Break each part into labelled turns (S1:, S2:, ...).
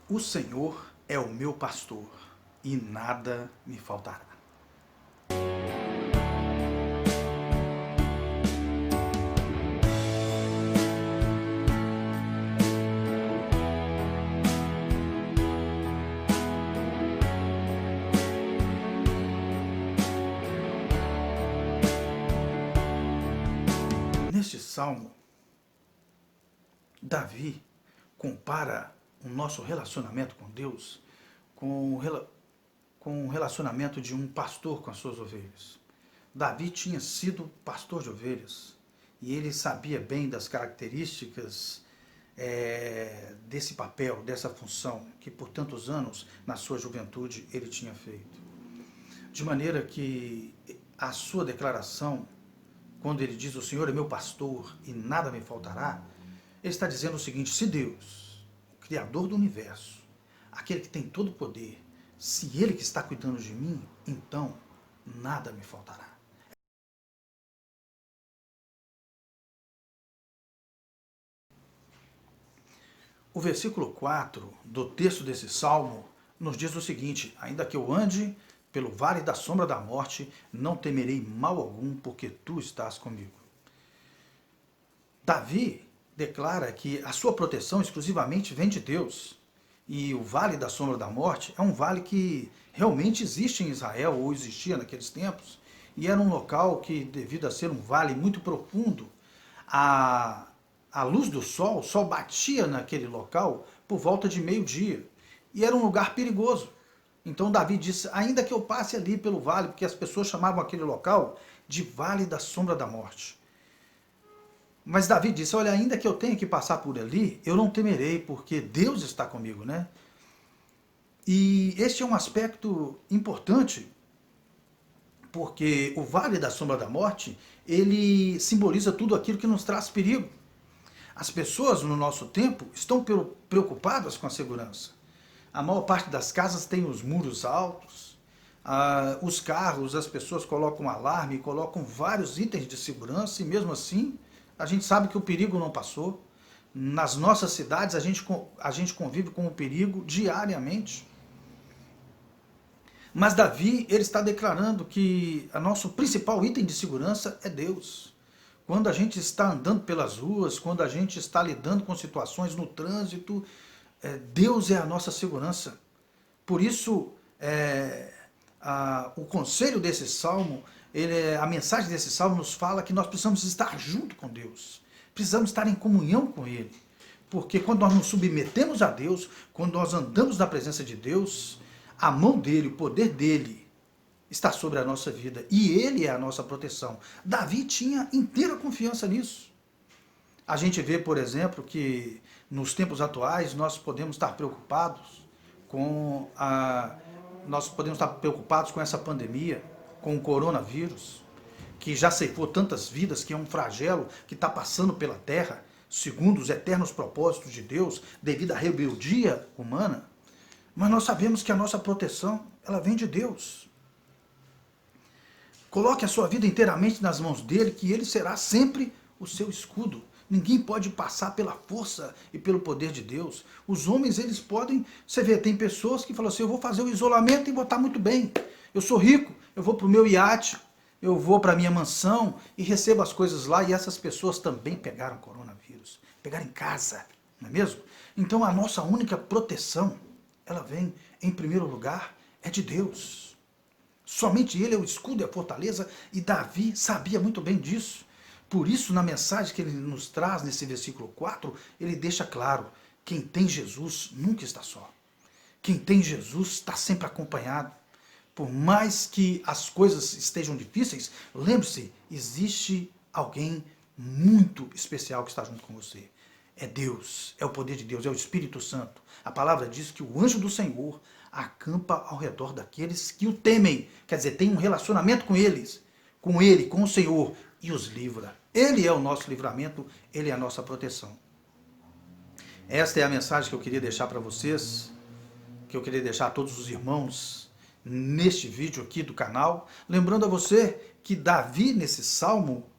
S1: O Senhor é o meu pastor, e nada me faltará. Neste salmo, Davi compara o nosso relacionamento com Deus com o relacionamento de um pastor com as suas ovelhas. Davi tinha sido pastor de ovelhas e ele sabia bem das características desse papel, dessa função que por tantos anos na sua juventude ele tinha feito. De maneira que a sua declaração, quando ele diz o Senhor é meu pastor e nada me faltará, ele está dizendo o seguinte: se Deus, o Criador do universo, aquele que tem todo o poder, se Ele que está cuidando de mim, então nada me faltará. O versículo 4 do texto desse salmo nos diz o seguinte: ainda que eu ande pelo vale da sombra da morte, não temerei mal algum, porque tu estás comigo. Davi declara que a sua proteção exclusivamente vem de Deus. E o Vale da Sombra da Morte é um vale que realmente existe em Israel, ou existia naqueles tempos, e era um local que, devido a ser um vale muito profundo, a, a luz do sol só batia naquele local por volta de meio-dia. E era um lugar perigoso. Então Davi disse, ainda que eu passe ali pelo vale, porque as pessoas chamavam aquele local de Vale da Sombra da Morte. Mas Davi disse, olha, ainda que eu tenha que passar por ali, eu não temerei, porque Deus está comigo, né? E este é um aspecto importante, porque o Vale da Sombra da Morte, ele simboliza tudo aquilo que nos traz perigo. As pessoas no nosso tempo estão preocupadas com a segurança. A maior parte das casas tem os muros altos, os carros, as pessoas colocam alarme, colocam vários itens de segurança e mesmo assim a gente sabe que o perigo não passou. Nas nossas cidades a gente convive com o perigo diariamente. Mas Davi, ele está declarando que o nosso principal item de segurança é Deus. Quando a gente está andando pelas ruas, quando a gente está lidando com situações no trânsito, Deus é a nossa segurança. Por isso, o conselho desse salmo, a mensagem desse salmo nos fala que nós precisamos estar junto com Deus. Precisamos estar em comunhão com Ele. Porque quando nós nos submetemos a Deus, quando nós andamos na presença de Deus, a mão dele, o poder dele está sobre a nossa vida. E ele é a nossa proteção. Davi tinha inteira confiança nisso. A gente vê, por exemplo, que nos tempos atuais nós podemos estar preocupados com essa pandemia, com o coronavírus, que já ceifou tantas vidas, que é um flagelo que está passando pela terra, segundo os eternos propósitos de Deus, devido à rebeldia humana. Mas nós sabemos que a nossa proteção, ela vem de Deus. Coloque a sua vida inteiramente nas mãos dele, que ele será sempre o seu escudo. Ninguém pode passar pela força e pelo poder de Deus. Os homens, eles podem... Você vê, tem pessoas que falam assim, eu vou fazer o isolamento e vou estar muito bem. Eu sou rico, eu vou para o meu iate, eu vou para a minha mansão e recebo as coisas lá. E essas pessoas também pegaram coronavírus. Pegaram em casa, não é mesmo? Então a nossa única proteção, ela vem, em primeiro lugar, é de Deus. Somente Ele é o escudo e a fortaleza, e Davi sabia muito bem disso. Por isso, na mensagem que ele nos traz nesse versículo 4, ele deixa claro, quem tem Jesus nunca está só. Quem tem Jesus está sempre acompanhado. Por mais que as coisas estejam difíceis, lembre-se, existe alguém muito especial que está junto com você. É Deus, é o poder de Deus, é o Espírito Santo. A palavra diz que o anjo do Senhor acampa ao redor daqueles que o temem. Quer dizer, tem um relacionamento com eles, com Ele, com o Senhor, e os livra. Ele é o nosso livramento, Ele é a nossa proteção. Esta é a mensagem que eu queria deixar para vocês, que eu queria deixar a todos os irmãos neste vídeo aqui do canal. Lembrando a você que Davi, nesse salmo,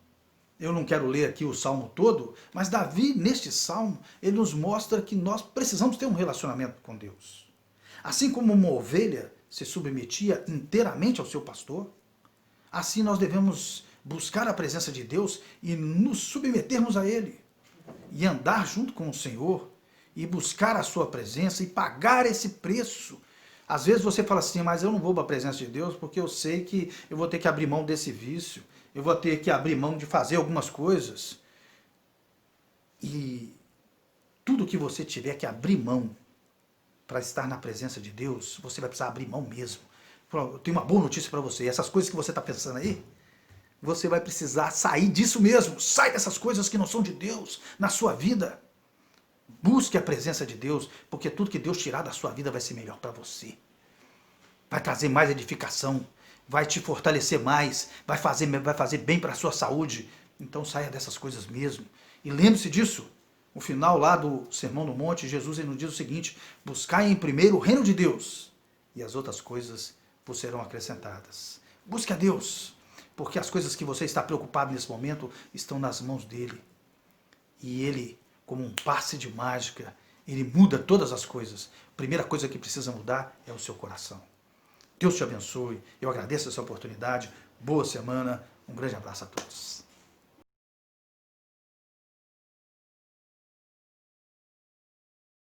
S1: Eu não quero ler aqui o salmo todo, mas Davi, neste salmo, ele nos mostra que nós precisamos ter um relacionamento com Deus. Assim como uma ovelha se submetia inteiramente ao seu pastor, assim nós devemos buscar a presença de Deus e nos submetermos a Ele. E andar junto com o Senhor, e buscar a sua presença, e pagar esse preço. Às vezes você fala assim, mas eu não vou para a presença de Deus, porque eu sei que eu vou ter que abrir mão desse vício, eu vou ter que abrir mão de fazer algumas coisas. E tudo que você tiver que abrir mão para estar na presença de Deus, você vai precisar abrir mão mesmo. Eu tenho uma boa notícia para você, essas coisas que você está pensando aí, você vai precisar sair disso mesmo. Sai dessas coisas que não são de Deus na sua vida. Busque a presença de Deus, porque tudo que Deus tirar da sua vida vai ser melhor para você. Vai trazer mais edificação, vai te fortalecer mais, vai fazer bem para a sua saúde. Então saia dessas coisas mesmo. E lembre-se disso. No final lá do Sermão do Monte, Jesus nos diz o seguinte: buscai em primeiro o reino de Deus, e as outras coisas vos serão acrescentadas. Busque a Deus, porque as coisas que você está preocupado nesse momento estão nas mãos dele. E ele, como um passe de mágica, ele muda todas as coisas. A primeira coisa que precisa mudar é o seu coração. Deus te abençoe. Eu agradeço essa oportunidade. Boa semana. Um grande abraço a todos.